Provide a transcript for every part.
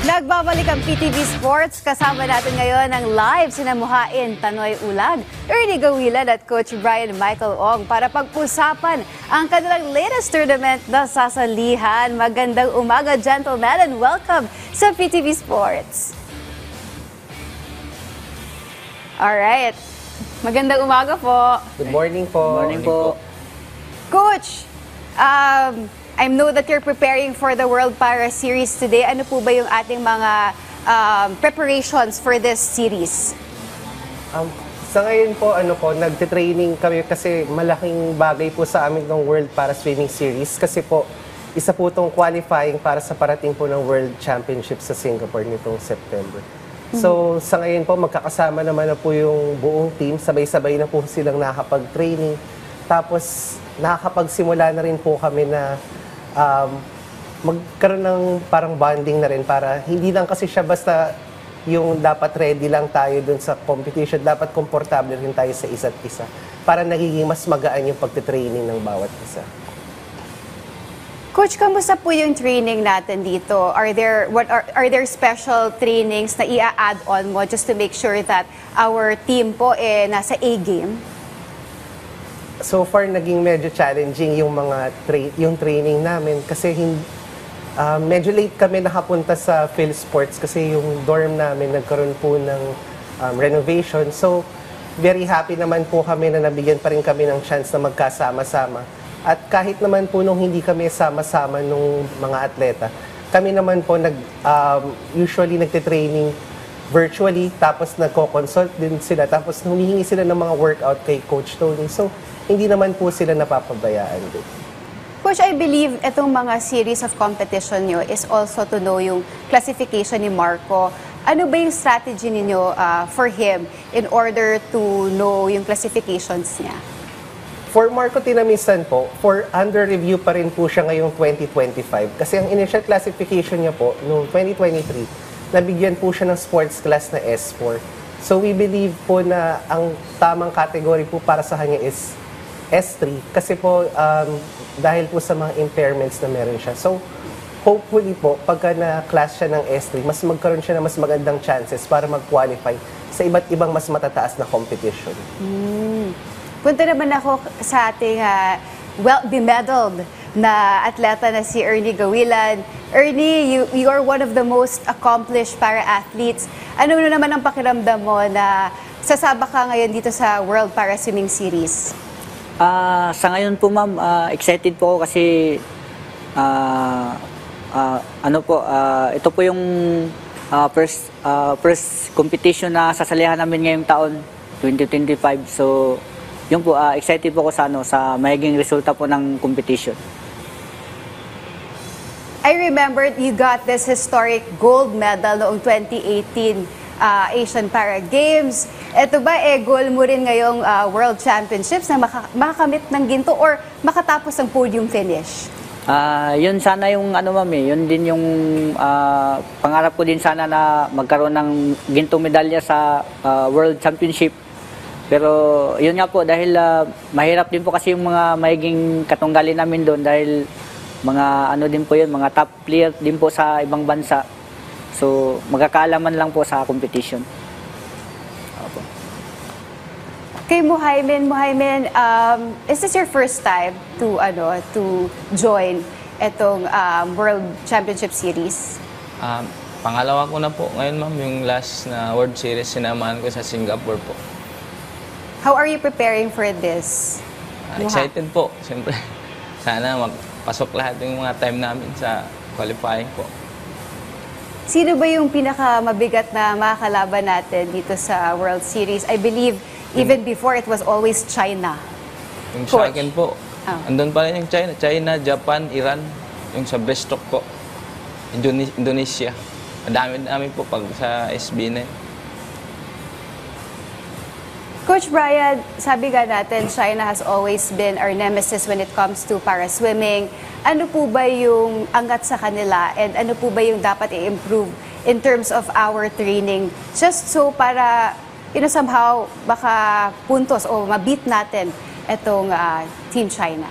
Nagbabalik ang PTV Sports. Kasama natin ngayon ang live sinamuhain Tanoy Ulag, Ernie Gawilan at Coach Brian Michael Ong para pag-usapan ang kanilang latest tournament na sasalihan. Magandang umaga, gentlemen, and welcome sa PTV Sports. Alright. Magandang umaga po. Good morning po. Good morning po. Coach, I know that you're preparing for the World Para Series today. Ano po ba yung ating mga preparations for this series? Sa ngayon po, nagte-training kami kasi malaking bagay po sa amin ng World Para Swimming Series kasi po, isa po itong qualifying para sa parating po ng World Championship sa Singapore nitong September. So, sa ngayon po, magkakasama naman na po yung buong team. Sabay-sabay na po silang nakakapag-training. Tapos, nakakapagsimula na rin po kami na magkaroon ng parang bonding na rin para hindi lang kasi siya basta yung dapat ready lang tayo dun sa competition, dapat komportable rin tayo sa isa't isa para nagiging mas magaan yung pagtitraining ng bawat isa. Coach, kamusta po yung training natin dito? Are there special trainings na i-add on mo just to make sure that our team po nasa A-game? So far, naging medyo challenging yung yung training namin kasi medyo late kami nakapunta sa Phil Sports kasi yung dorm namin nagkaroon po ng renovation. So, very happy naman po kami na nabigyan pa rin kami ng chance na magkasama-sama. At kahit naman po nung hindi kami sama-sama nung mga atleta, kami naman po usually nagte-training virtually, tapos nagko-consult din sila, tapos humihingi sila ng mga workout kay Coach Tony. So, hindi naman po sila napapabayaan din. Coach, I believe itong mga series of competition nyo is also to know yung classification ni Marco. Ano ba yung strategy ninyo for him in order to know yung classifications niya? For Marco Tinamisan po, for under review pa rin po siya ngayong 2025. Kasi ang initial classification niya po, noong 2023, nabigyan po siya ng sports class na S4. So we believe po na ang tamang category po para sa kanya is S3 kasi po dahil po sa mga impairments na meron siya. So hopefully po pagka na-class siya ng S3, mas magkaroon siya ng mas magandang chances para mag-qualify sa iba't ibang mas matataas na competition. Punta naman ako sa ating well-bemedaled na atleta na si Ernie Gawilan. Ernie, you are one of the most accomplished para-athletes. Ano naman ang pakiramdam mo na sasabak ka ngayon dito sa World Para Swimming Series? Sa ngayon po ma'am, excited po ako kasi ito po yung first competition na sasalihan namin ngayong taon, 2025. So, yun po, excited po ako sa magiging resulta po ng competition. I remember you got this historic gold medal noong 2018 Asian Para Games. Ito ba goal mo rin ngayong World Championships na makakamit ng ginto or makatapos ang podium finish? Yun sana yung ma'am yun din yung pangarap ko din sana na magkaroon ng gintong medalya sa World Championship. Pero yun nga po dahil mahirap din po kasi yung mga magiging katunggali namin doon dahil mga din po yun, mga top player din po sa ibang bansa. So, magkakaalaman lang po sa competition. Opo. Kay Muhaymin, is this your first time to join itong World Championship Series? Pangalawa ko na po ngayon ma'am, yung last na World Series sinamahan ko sa Singapore po. How are you preparing for this? Excited po, siyempre. Sana magpasok lahat yung mga time namin sa qualifying po. Sino ba yung pinakamabigat na makakalaban natin dito sa World Series? I believe even before it was always China. Yung sa akin po, andun pa rin yung China, Japan, Iran, yung sa breaststroke po, Indonesia. Madami po pag sa SB na yun. Coach Brian, sabi nga natin, China has always been our nemesis when it comes to para-swimming. Ano po ba yung angat sa kanila and ano po ba yung dapat i-improve in terms of our training? Just so para, somehow, baka puntos o mabit natin itong Team China.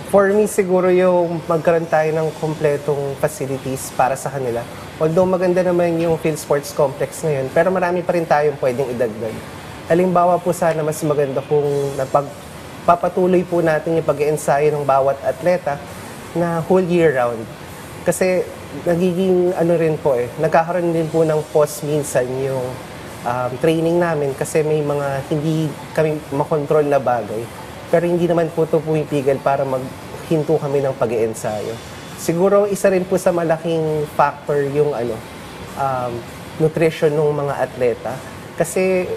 For me, siguro yung magkaroon tayo ng kompletong facilities para sa kanila. Although maganda naman yung Phil Sports Complex ngayon, pero marami pa rin tayong pwedeng idagdag. Halimbawa po sana mas maganda kung papatuloy po natin yung pag-iensayo ng bawat atleta na whole year round. Kasi nagiging rin po nagkakaroon din po ng pause minsan yung training namin kasi may mga hindi kami makontrol na bagay. Pero hindi naman po ito pumipigil para maghinto kami ng pag-iensayo. Siguro isa rin po sa malaking factor yung nutrition ng mga atleta. Kasi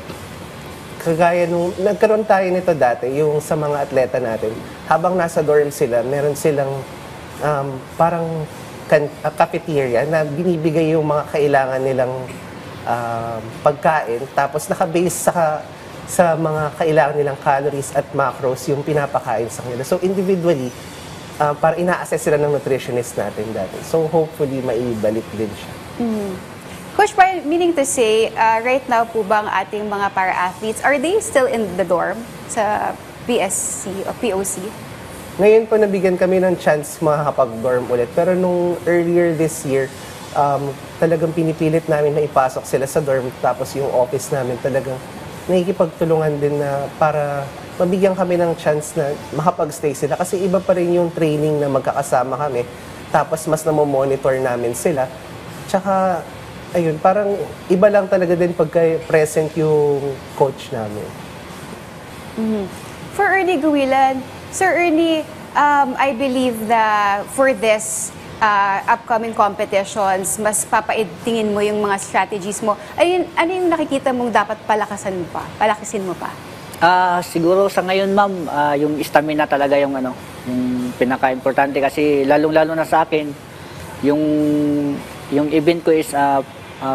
kagaya nung nagkaroon tayo nito dati, yung sa mga atleta natin, habang nasa dorm sila, meron silang parang cafeteria na binibigay yung mga kailangan nilang pagkain, tapos naka-base sa mga kailangan nilang calories at macros yung pinapakain sa kanila. So individually, para ina-assess sila ng nutritionist natin dati. So hopefully, maibalik din siya. Coach Brian, meaning to say, right now po bang ating mga para-athletes, are they still in the dorm sa PSC o POC? Ngayon po nabigyan kami ng chance makakapag-dorm ulit. Pero nung earlier this year, talagang pinipilit namin na ipasok sila sa dorm. Tapos yung office namin talagang nakikipagtulungan din na para mabigyan kami ng chance na makapag-stay sila. Kasi iba pa rin yung training na magkakasama kami. Tapos mas namomonitor namin sila. Tsaka, ayun, parang iba lang talaga din pagka present yung coach namin. For Ernie Gawilan, Sir Ernie, I believe that for this upcoming competitions, mas papaitingin mo yung mga strategies mo. Ano yung nakikita mong dapat palakasin mo pa? Siguro sa ngayon, ma'am, yung stamina talaga yung yung pinaka-importante kasi lalong-lalo na sa akin, yung event ko is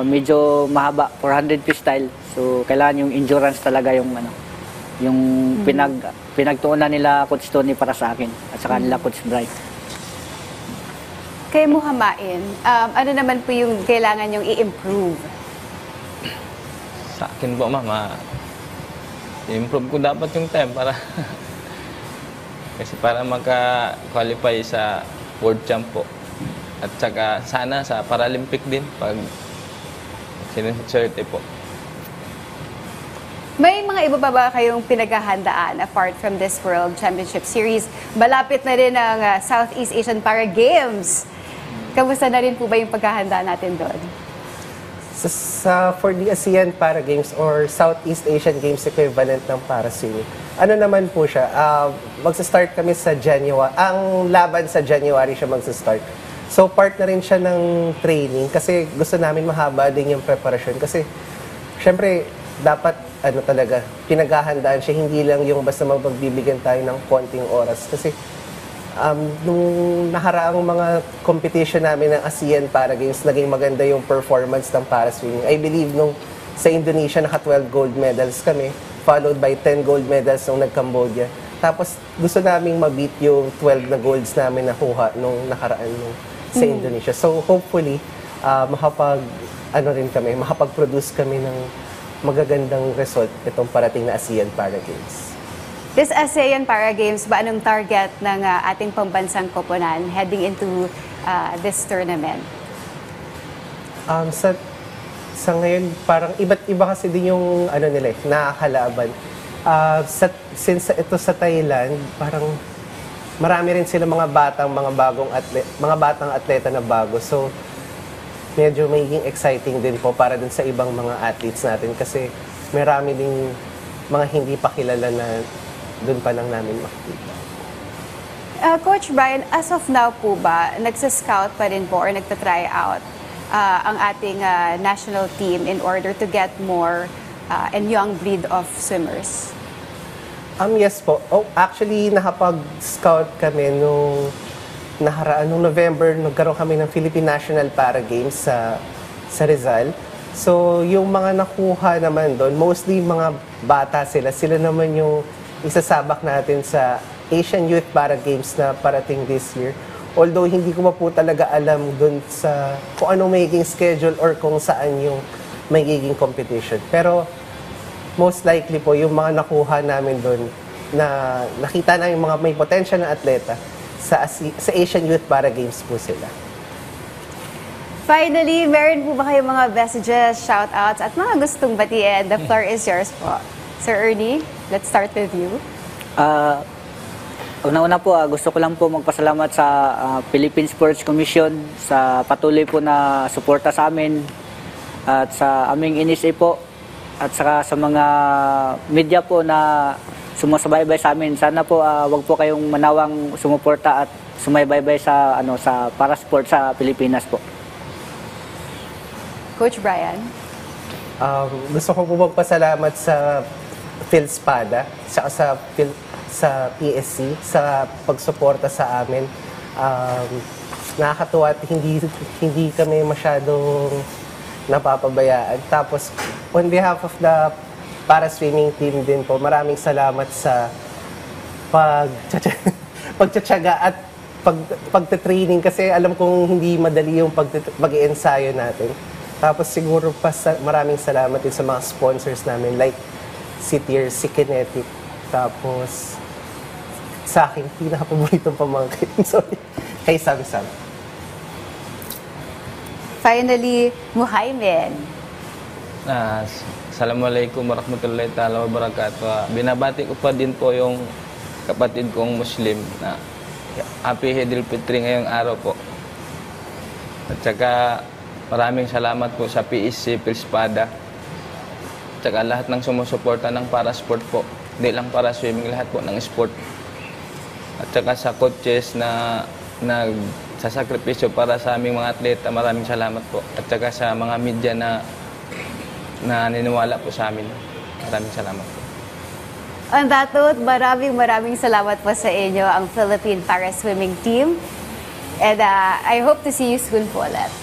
medyo mahaba, 400 freestyle. So kailangan yung endurance talaga yung yung pinagtuunan nila Coach Tony para sa akin at saka nila Coach Brian. Kay mo hamain, ano naman po yung kailangan yung i-improve? Sa akin po, ma'am, i-improve ko dapat yung time para kasi para maka-qualify sa World Champ po. At saka sana sa Paralympic din pag siniswerte po. May mga iba pa ba kayong pinaghahandaan apart from this World Championship Series? Malapit na rin ang Southeast Asian Para Games. Kamusta na rin po ba yung paghahanda natin doon? For the ASEAN Para Games or Southeast Asian Games equivalent ng para swimming, ano naman po siya, magsa-start kami sa January. Ang laban sa January siya magsa-start. So part na rin siya ng training kasi gusto namin mahaba din yung preparasyon. Kasi syempre dapat talaga pinaghahandaan siya, hindi lang yung basta magbibigyan tayo ng konting oras. Kasi nung nakaraang mga competition namin ng ASEAN Para Games, naging maganda yung performance ng para swimming. I believe nung sa Indonesia, naka-12 gold medals kami, followed by 10 gold medals nung nag-Cambodia. Tapos gusto naming ma-beat yung 12 na golds namin nakuha nung nakaraan sa Indonesia. So hopefully, makapag-produce kami ng magagandang result itong parating na ASEAN Para Games. This ASEAN Para Games, ba anong target ng ating pambansang koponan heading into this tournament? Sa ngayon, parang iba't iba kasi din yung nakakalaban. Since ito sa Thailand, parang marami rin sila mga batang atleta na bago. So, medyo magiging exciting din po para dun sa ibang mga athletes natin kasi marami ding mga hindi pa kilala na dun pa lang namin makikita. Coach Brian, as of now po ba, nagsa-scout pa rin po or nagta-try out ang ating national team in order to get more and young breed of swimmers? Yes po. Actually, nakapag-scout kami nung November, nagkaroon kami ng Philippine National Para Games sa Rizal. So, yung mga nakuha naman doon, mostly mga bata sila. Sila naman yung isasabak natin sa Asian Youth Para Games na parating this year. Although, hindi ko pa po talaga alam doon kung anong magiging schedule or kung saan yung magiging competition. Pero, most likely po, yung mga nakuha namin doon na nakita namin mga may potential na atleta, sa Asian Youth Para Games po sila. Finally, meron po ba kayong mga messages, shoutouts, at mga gustong batiin? The floor is yours po. Sir Ernie, let's start with you. Una-una po, gusto ko lang po magpasalamat sa Philippine Sports Commission sa patuloy po na suporta sa amin at sa aming NSA po at saka sa mga media po na sumusubaybay sa amin. Sana po wag po kayong manawang sumuporta at sumaybaybay sa sa para sport sa Pilipinas po. Coach Brian. Gusto ko po magpasalamat sa PhilSpada, sa PSC, sa pagsuporta sa amin. Nakakatuwa at hindi kami masyadong napapabayaan. Tapos, on behalf of the para swimming team din po, maraming salamat sa pagtsatsaga at pagte-training kasi alam kong hindi madali yung pag-ensayo natin. Tapos siguro maraming salamat din sa mga sponsors namin like si Tears, si Kinetic. Tapos sa akin, pinaka-paboritong pamangkin. Sorry. Kay Sam. Finally, Muhaymin. Assalamualaikum warahmatullahi ta'ala wabarakatuh. Binabati ko pa din po yung kapatid kong Muslim na Happy Eid al-Fitr ngayong araw po. At saka maraming salamat po sa PSC, PhilSpada. At saka lahat ng sumusuporta ng para sport po. Hindi lang para swimming, lahat po ng sport. At saka sa coaches na nagsasakripisyo para sa aming mga atleta, maraming salamat po. At saka sa mga media na naniniwala po sa amin. Maraming salamat po. On that note, maraming salamat po sa inyo, ang Philippine Para Swimming Team. And I hope to see you soon po ulit.